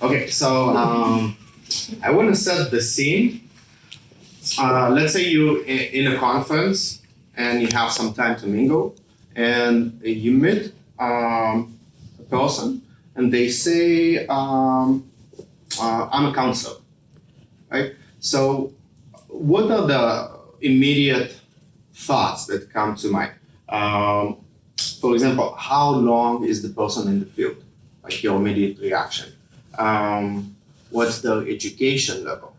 Okay, so I want to set the scene. Let's say you're in a conference and you have some time to mingle, and you meet a person, and they say, "I'm a counselor," right? So, what are the immediate thoughts that come to mind? For example, how long is the person in the field? Like your immediate reaction. What's their education level?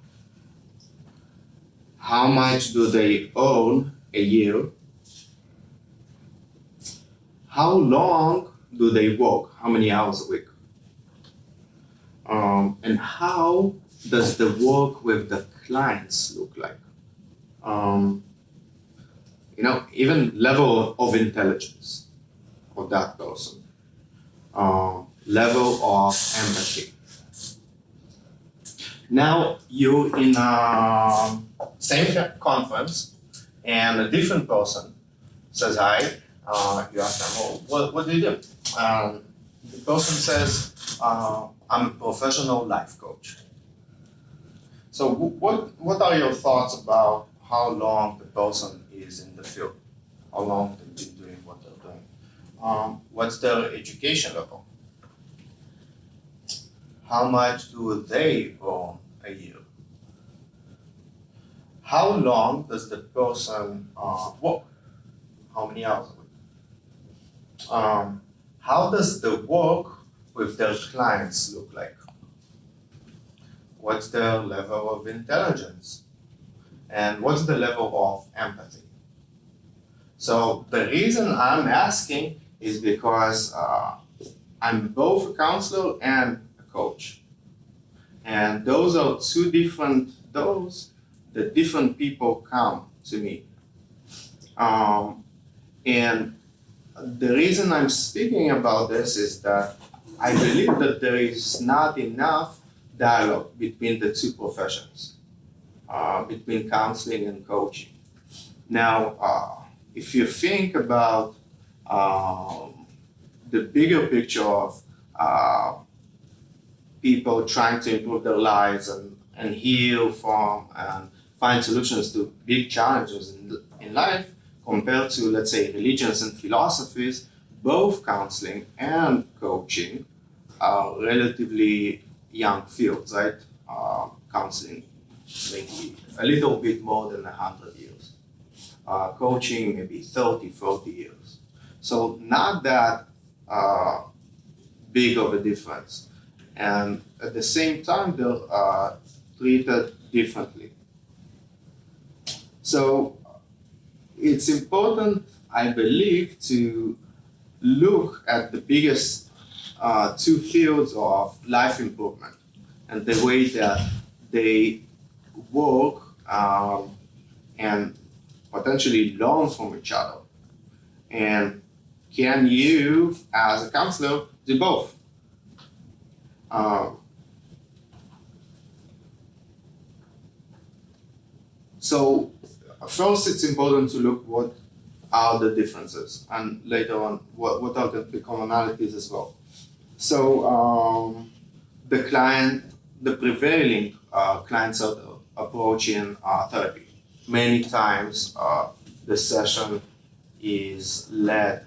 How much do they earn a year? How long do they work? How many hours a week? And how does the work with the clients look like? Even level of intelligence of that person, level of empathy. Now you're in a same conference, and a different person says hi. You ask them, "Oh, what do you do?" The person says, "I'm a professional life coach." So what are your thoughts about how long the person is in the field? How long they've been doing what they're doing? What's their education level? How much do they earn a year? How long does the person work? How many hours a week? How does the work with their clients look like? What's their level of intelligence? And what's the level of empathy? So the reason I'm asking is because I'm both a counselor and a coach. And those are two different doors that different people come to me. And the reason I'm speaking about this is that I believe that there is not enough dialogue between the two professions, between counseling and coaching. Now, if you think about the bigger picture of people trying to improve their lives and heal from and find solutions to big challenges in life, compared to, let's say, religions and philosophies, both counseling and coaching are relatively young fields, right? Counseling maybe a little bit more than 100 years. Coaching maybe 30, 40 years. So not that big of a difference. And at the same time, they're treated differently. So it's important, I believe, to look at the biggest two fields of life improvement and the way that they work and potentially learn from each other. And can you, as a counselor, do both? So first, it's important to look what are the differences, and later on, what are the commonalities as well. So the prevailing clients are approaching therapy. Many times, the session is led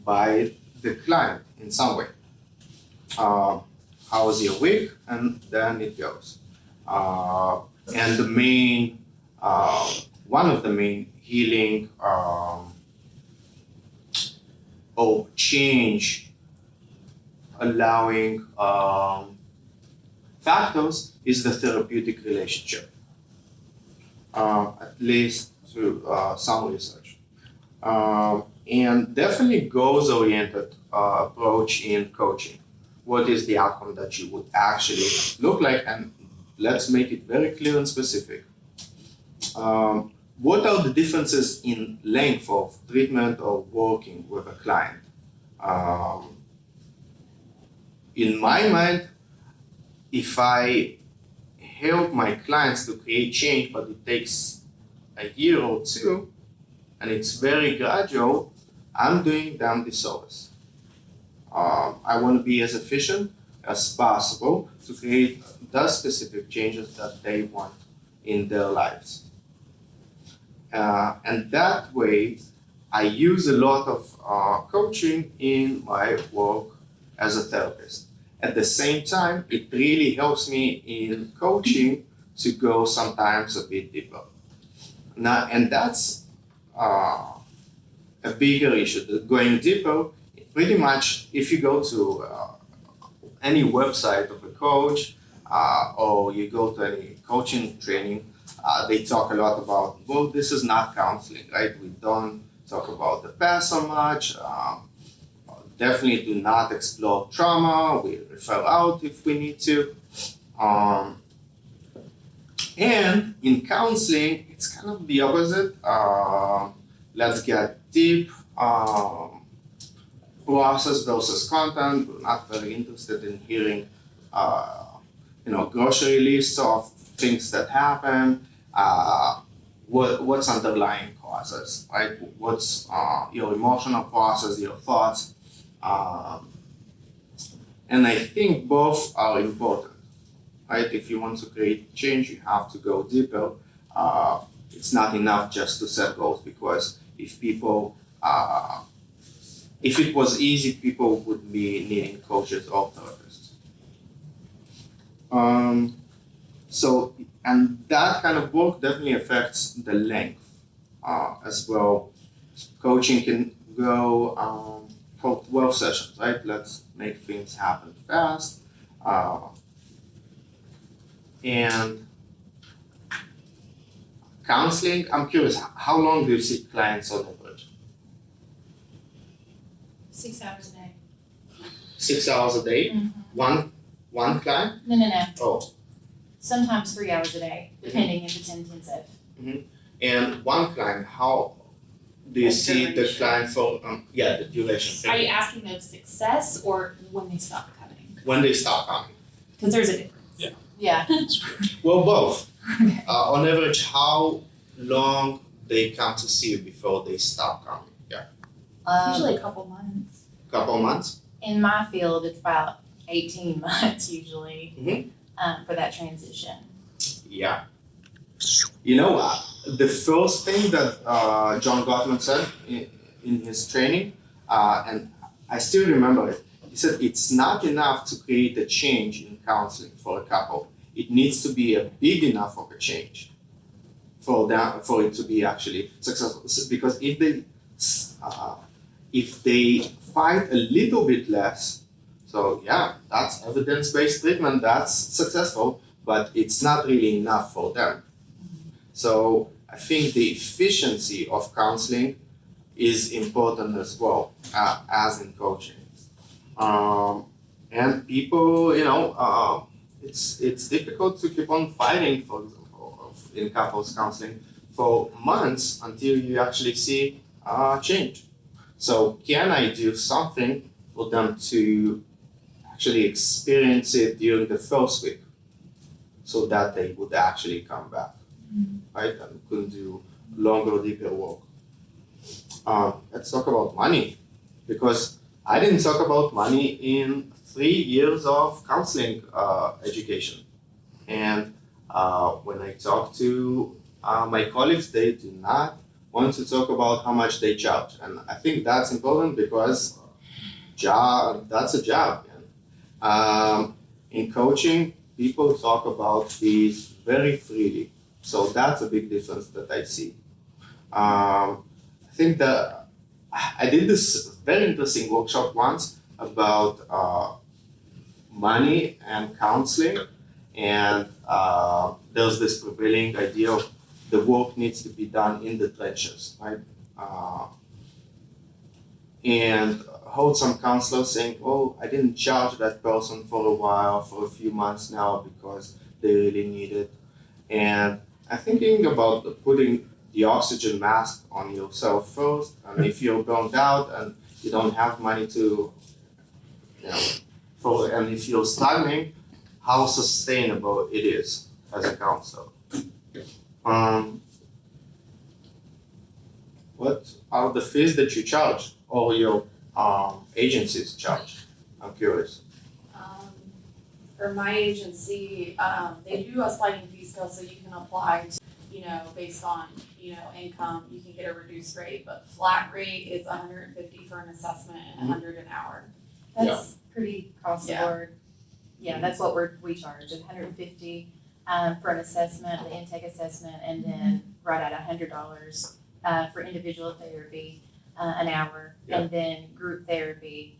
by the client in some way. How was your week? And then it goes. And the main, one of the main healing or change allowing factors is the therapeutic relationship, at least through some research. And definitely goals-oriented approach in coaching. What is the outcome that you would actually look like? And let's make it very clear and specific. What are the differences in length of treatment or working with a client? In my mind, if I help my clients to create change, but it takes a year or two, and it's very gradual, I'm doing them disservice. I want to be as efficient as possible to create the specific changes that they want in their lives. And that way, I use a lot of coaching in my work as a therapist. At the same time, it really helps me in coaching to go sometimes a bit deeper. Now, and that's a bigger issue. Going deeper, pretty much, if you go to any website of a coach or you go to any coaching training, they talk a lot about, well, this is not counseling, right? We don't talk about the past so much. Definitely do not explore trauma. We refer out if we need to. And in counseling, it's kind of the opposite. Let's get deep. Process versus content. We're not very interested in hearing, grocery lists of things that happen. What's underlying causes, right? What's your emotional process, your thoughts, and I think both are important, right? If you want to create change, you have to go deeper. It's not enough just to set goals, because if it was easy, people would be needing coaches or therapists. And that kind of work definitely affects the length as well. Coaching can go for 12 sessions, right? Let's make things happen fast. And counseling, I'm curious, how long do you see clients on average? 6 hours a day. 6 hours a day? Mm-hmm. One client? No. Oh. Sometimes 3 hours a day, depending if it's intensive. Mm-hmm. And one client, how do you see the client for, the duration? Are you asking of success or when they stop coming? When they stop coming. Because there's a difference. Yeah. Well, both. Okay. On average, how long they come to see you before they stop coming? Usually a couple months. Couple months? In my field, it's about 18 months usually for that transition. Yeah. You know, the first thing that John Gottman said in his training, and I still remember it, he said it's not enough to create a change in counseling for a couple. It needs to be a big enough of a change for it to be actually successful. Because if they fight a little bit less, so yeah, that's evidence-based treatment, that's successful, but it's not really enough for them. So I think the efficiency of counseling is important as well, as in coaching. And people, it's difficult to keep on fighting, for example, in couples counseling for months until you actually see change. So can I do something for them to actually experience it during the first week so that they would actually come back, right? And could do longer, deeper work. Let's talk about money, because I didn't talk about money in 3 years of counseling education. And when I talk to my colleagues, they do not want to talk about how much they charge. And I think that's important because that's a job. In coaching, people talk about these very freely. So that's a big difference that I see. I think that I did this very interesting workshop once about money and counseling, and there's this prevailing idea of the work needs to be done in the trenches, right? And heard some counselors saying, "Oh, I didn't charge that person for a while, for a few months now, because they really need it." And I'm thinking about putting the oxygen mask on yourself first, and if you're burned out and you don't have money to, and if you're struggling, how sustainable it is as a counselor. What are the fees that you charge or your agencies charge? I'm curious. for my agency, they do a sliding fee scale, so you can apply to, based on, income, you can get a reduced rate, but flat rate is $150 for an assessment and $100 an hour. That's pretty across the Yeah. board. Yeah, that's what we charge, $150 for an assessment, the intake assessment, and then right at $100 for individual therapy, an hour, and then group therapy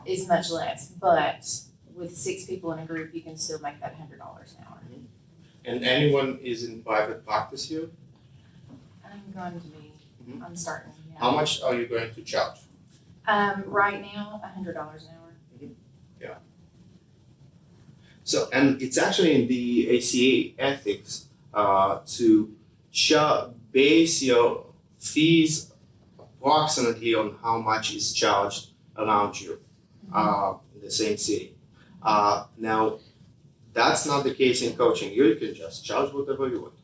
is much less, but with 6 people in a group, you can still make that $100 an hour. And anyone is in private practice here? I'm going to be, I'm starting, yeah. How much are you going to charge? Right now, $100 an hour. So, and it's actually in the ACA ethics to base your fees approximately on how much is charged around you in the same city. Now, that's not the case in coaching. You can just charge whatever you want.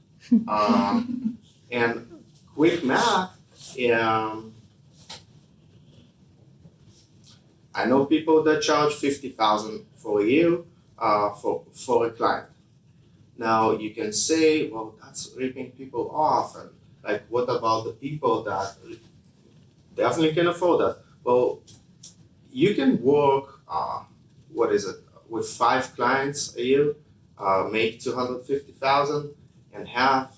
And quick math, I know people that charge $50,000 for a year. For a client. Now you can say, well, that's ripping people off, and like, what about the people that definitely can afford that? Well, you can work, with 5 clients a year, make $250,000, and have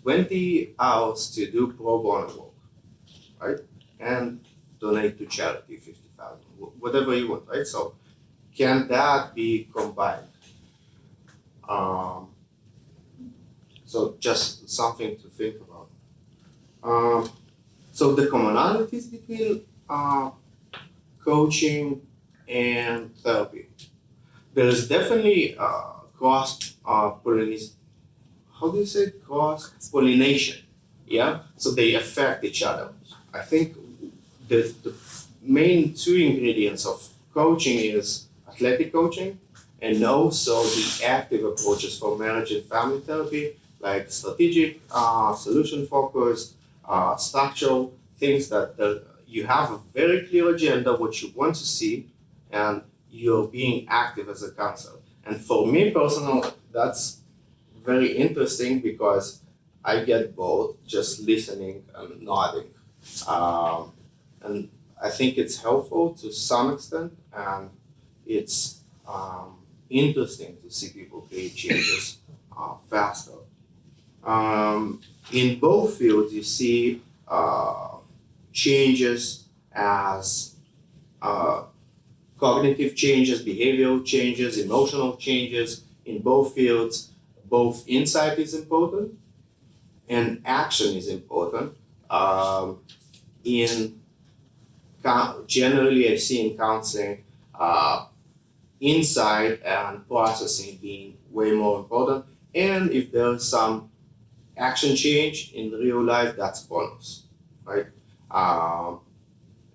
20 hours to do pro bono work, right? And donate to charity $50,000, whatever you want, right? So. Can that be combined? So just something to think about. So the commonalities between coaching and therapy. There is definitely cross-pollination. How do you say cross-pollination? Yeah. So they affect each other. I think the main 2 ingredients of coaching is athletic coaching, and also the active approaches for marriage and family therapy, like strategic, solution focused, structural things that you have a very clear agenda, what you want to see, and you're being active as a counselor. And for me personally, that's very interesting because I get both just listening and nodding. And I think it's helpful to some extent, and it's interesting to see people create changes faster. In both fields, you see changes as cognitive changes, behavioral changes, emotional changes. In both fields, both insight is important and action is important. Generally, I see in counseling, insight and processing being way more important. And if there's some action change in real life, that's bonus, right?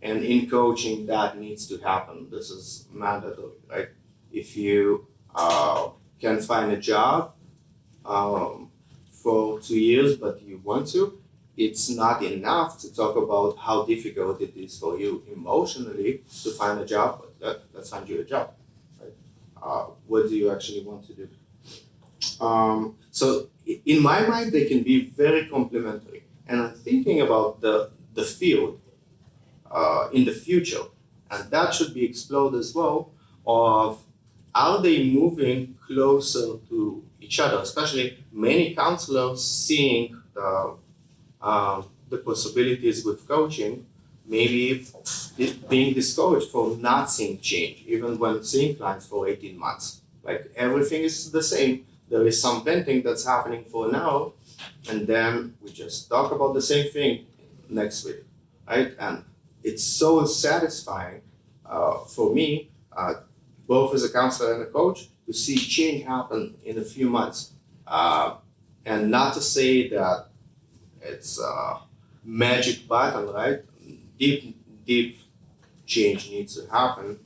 And in coaching, that needs to happen. This is mandatory, right? If you can find a job for 2 years, but you want to, it's not enough to talk about how difficult it is for you emotionally to find a job, but let's find you a job, right? What do you actually want to do? So in my mind, they can be very complementary. And I'm thinking about the field in the future, and that should be explored as well, of are they moving closer to each other, especially many counselors seeing the possibilities with coaching, maybe being discouraged for not seeing change, even when seeing clients for 18 months. Like, everything is the same. There is some venting that's happening for now, and then we just talk about the same thing next week, right? And it's so satisfying for me, both as a counselor and a coach, to see change happen in a few months. And not to say that it's a magic button, right? Deep change needs to happen.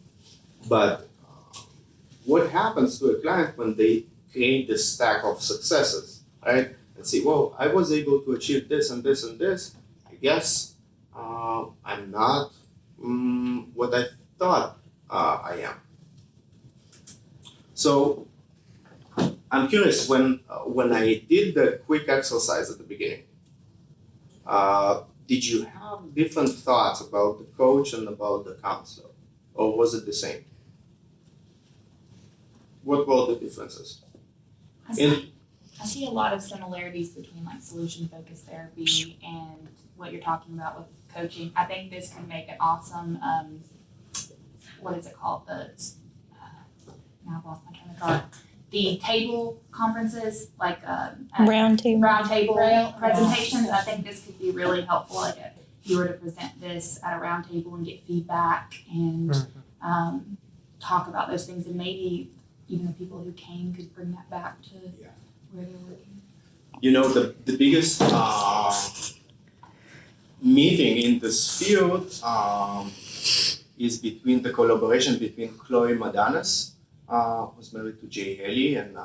But what happens to a client when they create this stack of successes, right? And say, well, I was able to achieve this and this and this. I guess I'm not what I thought I am. So I'm curious, when I did the quick exercise at the beginning, did you have different thoughts about the coach and about the counselor, or was it the same? What were the differences? I see a lot of similarities between like solution-focused therapy and what you're talking about with coaching. I think this can make an awesome, what is it called? Now I've lost my train of thought. The table conferences, like Round table. round table presentations. I think this could be really helpful. Like if you were to present this at a round table and get feedback and talk about those things, and maybe even the people who came could bring that back to where they're working. You know, the biggest meeting in this field is between the collaboration between Chloe Madanes, who's married to Jay Haley, and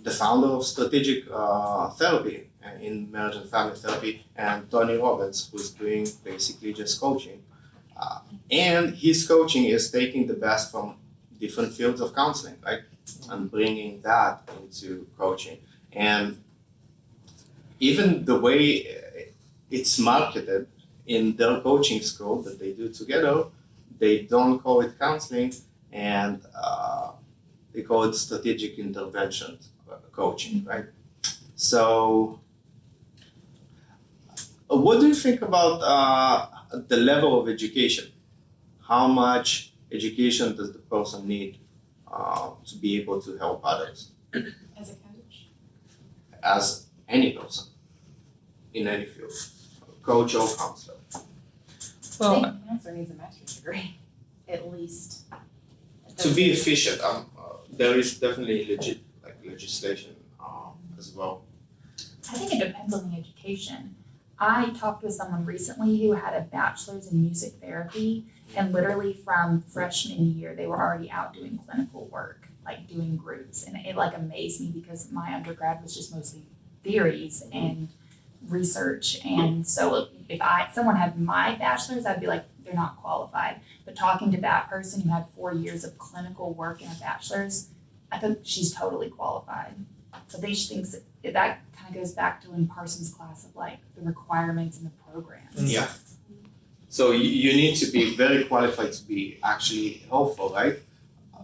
the founder of strategic therapy in marriage and family therapy, and Tony Robbins, who's doing basically just coaching. And his coaching is taking the best from different fields of counseling, right? And bringing that into coaching. And even the way it's marketed in their coaching school that they do together, they don't call it counseling, and they call it strategic intervention coaching, right? So what do you think about the level of education? How much education does the person need to be able to help others? As a coach? As any person in any field, coach or counselor. I Well, think a counselor needs a master's degree, at least. To be efficient, there is definitely legislation as well. I think it depends on the education. I talked with someone recently who had a bachelor's in music therapy, and literally from freshman year, they were already out doing clinical work, like doing groups. And it like amazed me because my undergrad was just mostly theories and research. And so if someone had my bachelor's, I'd be like, they're not qualified. But talking to that person who had 4 years of clinical work and a bachelor's, I think she's totally qualified. So they just think that kind of goes back to in Parsons' class of like the requirements and the programs. Yeah. So you need to be very qualified to be actually helpful, right?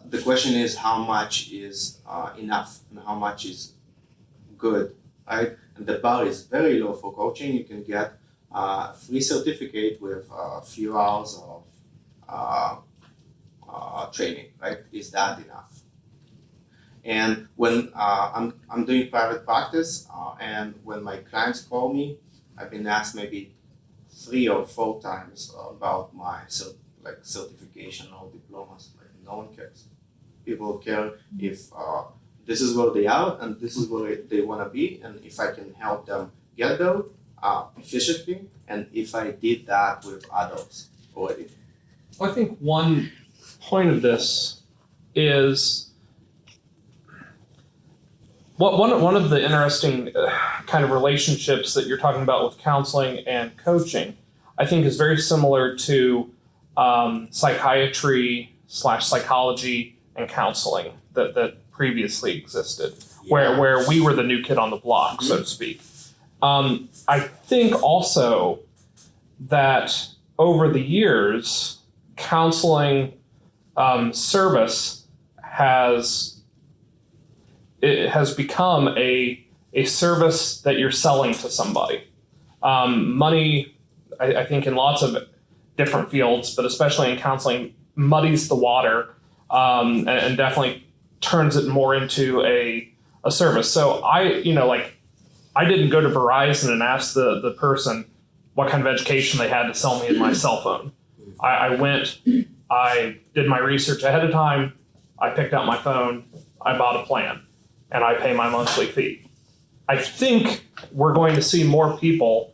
The question is how much is enough and how much is good, right? And the bar is very low for coaching. You can get a free certificate with a few hours of training, right? Is that enough? And when I'm doing private practice and when my clients call me, I've been asked maybe 3 or 4 times about my certification or diplomas. Like no one cares. People care if this is where they are and this is where they want to be, and if I can help them get there efficiently, and if I did that with adults already. I think one point of this is one of the interesting kind of relationships that you're talking about with counseling and coaching, I think is very similar to psychiatry/psychology and counseling that previously existed, where we were the new kid on the block, so to speak. I think also that over the years, counseling service has become a service that you're selling to somebody. Money, I think in lots of different fields, but especially in counseling, muddies the water and definitely turns it more into a service. So I didn't go to Verizon and ask the person what kind of education they had to sell me my cell phone. I went, I did my research ahead of time, I picked out my phone, I bought a plan, and I pay my monthly fee. I think we're going to see more people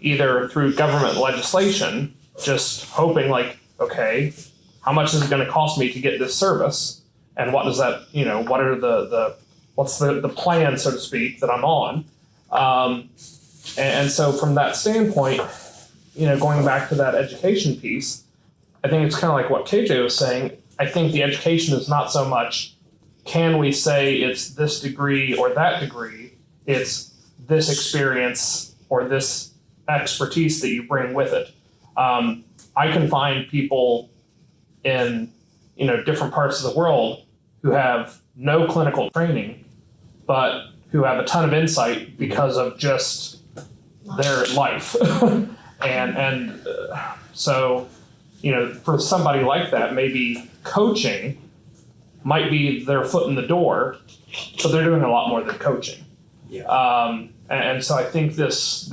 either through government legislation just hoping like, okay, how much is it going to cost me to get this service? And what does that, what are what's the plan, so to speak, that I'm on? And so from that standpoint, going back to that education piece, I think it's kind of like what KJ was saying. I think the education is not so much, can we say it's this degree or that degree? It's this experience or this expertise that you bring with it. I can find people in, different parts of the world who have no clinical training, but who have a ton of insight because of just their life. So, for somebody like that, maybe coaching might be their foot in the door, but they're doing a lot more than coaching. Yeah. And so I think this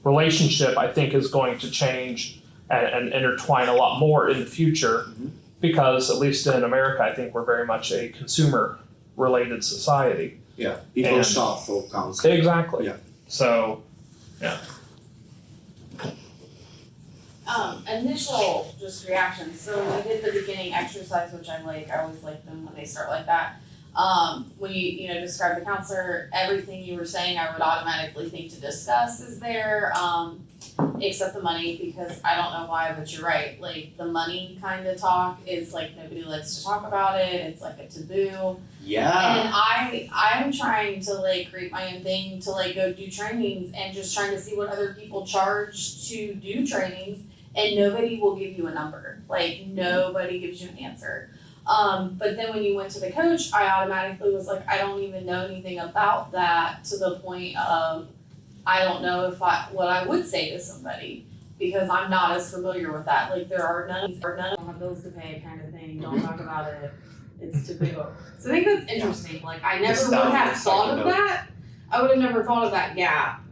relationship, I think, is going to change and intertwine a lot more in the future, because at least in America, I think we're very much a consumer-related society. Yeah. People And- shop for counseling. Exactly. Yeah. So, Initial just reactions. So we did the beginning exercise, which I always like them when they start like that. When you describe the counselor, everything you were saying, I would automatically think to discuss is there, except the money, because I don't know why, but you're right. Like, the money kind of talk is like nobody likes to talk about it. It's like a taboo. Yeah. And I'm trying to create my own thing to go do trainings and just trying to see what other people charge to do trainings, and nobody will give you a number. Nobody gives you an answer. But then when you went to the coach, I automatically was like, I don't even know anything about that, to the point of I don't know what I would say to somebody, because I'm not as familiar with that. There are none don't have bills to pay kind of thing. Don't talk about it. It's taboo. So I think that's interesting. I never would have thought of that. I would have never thought of that gap,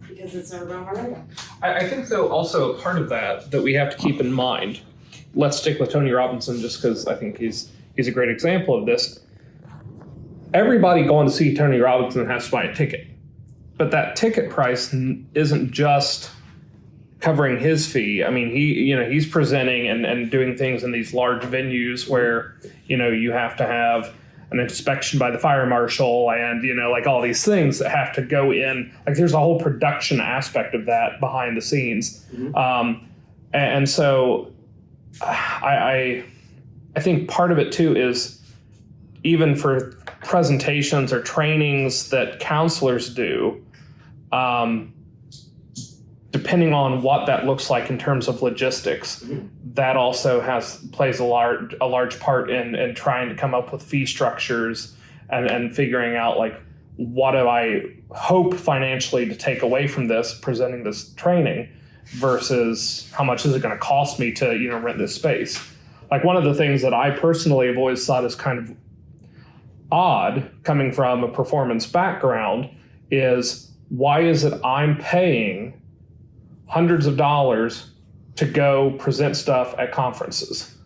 because it's never been on my radar. I think, though, also a part of that we have to keep in mind. Let's stick with Tony Robinson, just because I think he's a great example of this. Everybody going to see Tony Robinson has to buy a ticket, but that ticket price isn't just covering his fee. I mean, he's presenting and doing things in these large venues where you have to have an inspection by the fire marshal, and all these things that have to go in. There's a whole production aspect of that behind the scenes, and so. I think part of it too is, even for presentations or trainings that counselors do, depending on what that looks like in terms of logistics, that also plays a large part in trying to come up with fee structures and figuring out what do I hope financially to take away from this, presenting this training, versus how much is it going to cost me to rent this space. One of the things that I personally have always thought is kind of odd, coming from a performance background, is why is it I'm paying hundreds of dollars to go present stuff at conferences?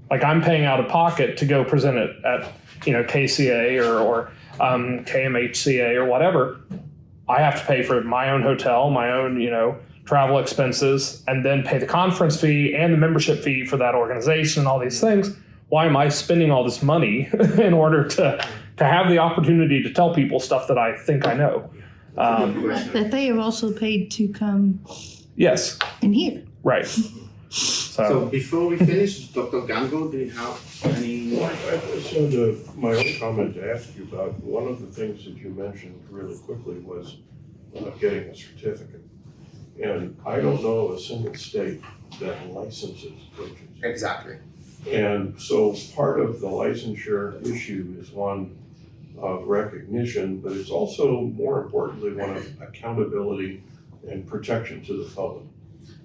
I'm paying out of pocket to go present it at KCA or KMHCA or whatever. I have to pay for my own hotel, my own travel expenses, and then pay the conference fee and the membership fee for that organization and all these things. Why am I spending all this money in order to have the opportunity to tell people stuff that I think I know? That they have also paid to come Yes, and hear. right. So before we finish, Dr. Gango, do you have any? I just had my own comment to ask you about. One of the things that you mentioned really quickly was getting a certificate. And I don't know of a single state that licenses coaches. Exactly. And so part of the licensure issue is one of recognition, but it's also, more importantly, one of accountability and protection to the public.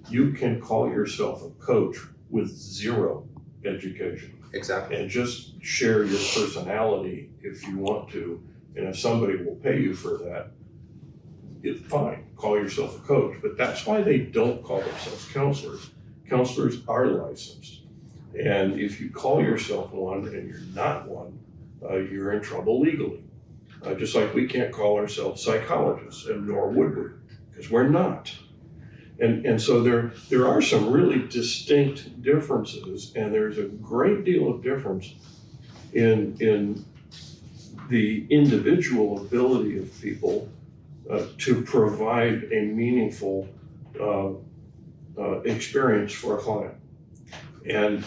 You can call yourself a coach with zero education Exactly. and just share your personality if you want to. And if somebody will pay you for that, it's fine, call yourself a coach. But that's why they don't call themselves counselors. Counselors are licensed. And if you call yourself one and you're not one, you're in trouble legally. Just like we can't call ourselves psychologists, and nor would we, because we're not. And so there are some really distinct differences, and there's a great deal of difference in the individual ability of people to provide a meaningful experience for a client. And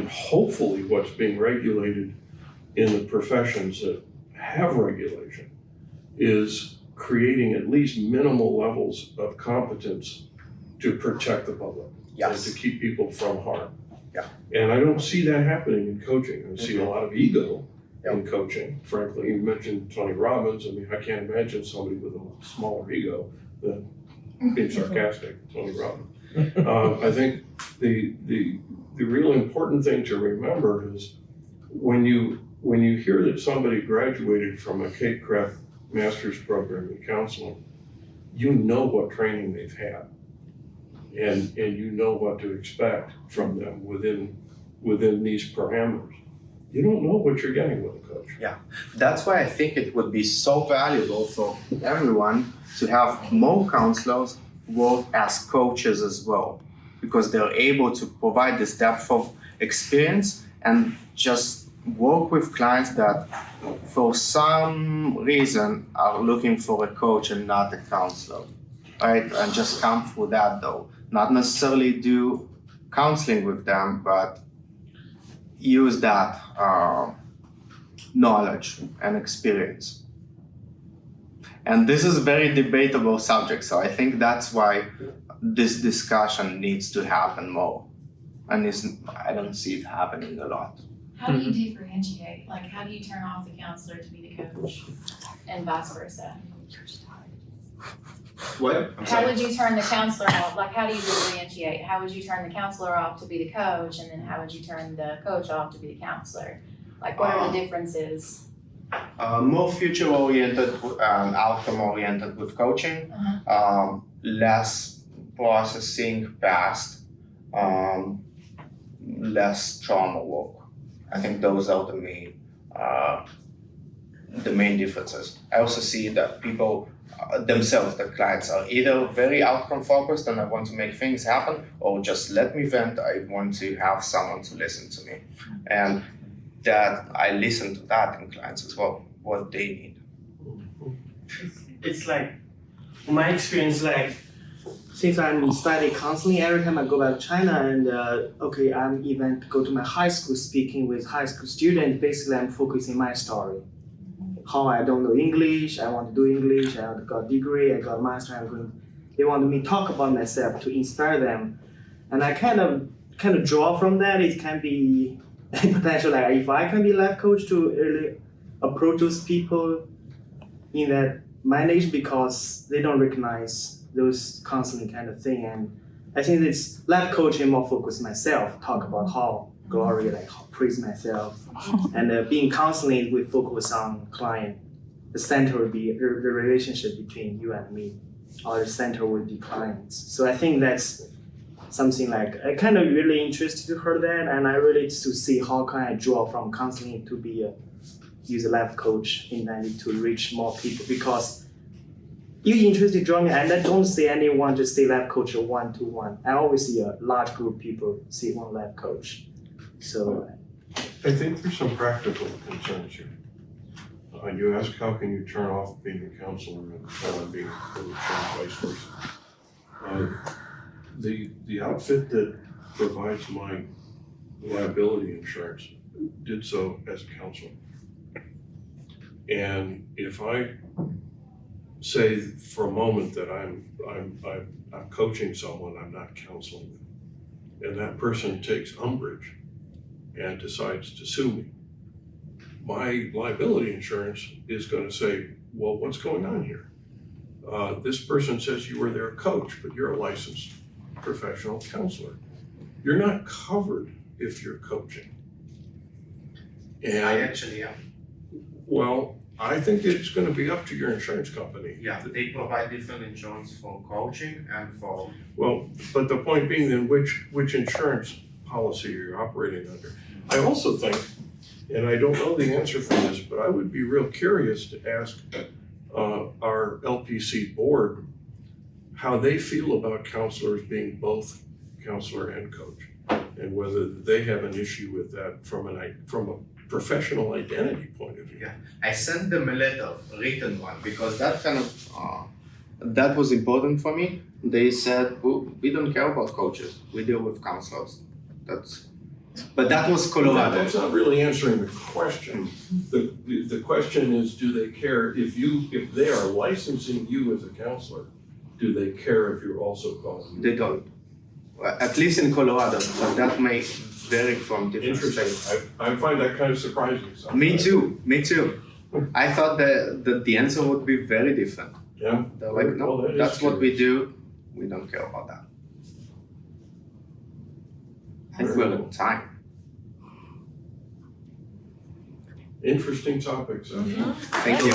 hopefully what's being regulated in the professions that have regulation is creating at least minimal levels of competence to protect the public. Yes. And to keep people from harm. Yeah. And I don't see that happening in coaching. I see a lot of ego Yeah. in coaching, frankly. You mentioned Tony Robbins. I mean, I can't imagine somebody with a smaller ego than being sarcastic, Tony Robbins. I think the real important thing to remember is when you hear that somebody graduated from a Cape Craft master's program in counseling, you know what training they've had. And you know what to expect from them within these parameters. You don't know what you're getting with a coach. That's why I think it would be so valuable for everyone to have more counselors work as coaches as well, because they're able to provide this depth of experience and just work with clients that for some reason are looking for a coach and not a counselor, right? And just come through that though. Not necessarily do counseling with them, but use that knowledge and experience. And this is a very debatable subject, so I think that's why this discussion needs to happen more. And I don't see it happening a lot. How do you differentiate? Like, how do you turn off the counselor to be the coach? And vice versa. What? I'm How sorry. would you turn the counselor off? Like, how do you differentiate? How would you turn the counselor off to be the coach, and then how would you turn the coach off to be the counselor? Like, what are the differences? More future-oriented, outcome-oriented with coaching, less processing past, less trauma work. I think those are the main differences. I also see that people themselves, the clients, are either very outcome-focused and I want to make things happen, or just let me vent, I want to have someone to listen to me. And that I listen to that in clients as well, what they need. It's like, in my experience, like, since I'm studying counseling, every time I go back to China and I'm even go to my high school speaking with high school students, basically I'm focusing my story. How I don't know English, I want to do English, I got a degree, I got a master, they want me to talk about myself to inspire them. And I kind of draw from that. It can be potential, like if I can be life coach to really approach those people in that manage, because they don't recognize those counseling kind of thing. And I think it's life coaching more focused myself, talk about how glory, like how praise myself. And being counseling, we focus on client. The center would be the relationship between you and me, or the center would be clients. So I think that's something like, I kind of really interested to hear that, and I really to see how can I draw from counseling to be use a life coach intended to reach more people, because you interested to join me, and I don't see anyone just say life coach one-to-one. I always see a large group of people see one life coach. So I think there's some practical concerns here. You ask how can you turn off being a counselor and being a coach and vice versa. The outfit that provides my liability insurance did so as a counselor. And if I say for a moment that I'm coaching someone, I'm not counseling them, and that person takes umbrage and decides to sue me, my liability insurance is going to say, well, what's going on here? This person says you were their coach, but you're a licensed professional counselor. You're not covered if you're coaching. And I actually am. well, I think it's going to be up to your insurance company. Yeah, they provide different insurance for coaching and for. Well, but the point being then which insurance policy are you operating under? I also think, and I don't know the answer for this, but I would be real curious to ask our LPC board how they feel about counselors being both counselor and coach, and whether they have an issue with that from a professional identity point of view. Yeah, I sent them a letter, written one, because that kind of that was important for me. They said, we don't care about coaches, we deal with counselors. But that was Colorado. That's not really answering the question. The question is, do they care if they are licensing you as a counselor, do they care if you're also calling? They don't. Well, at least in Colorado, but that may vary from different states. Interesting. I find that kind of surprising sometimes. Me too. I thought that the answer would be very different. Yeah. They're like, no, Well, that is that's what we curious. do. We don't care about that. I think we're out of time. Interesting topics. Thank you.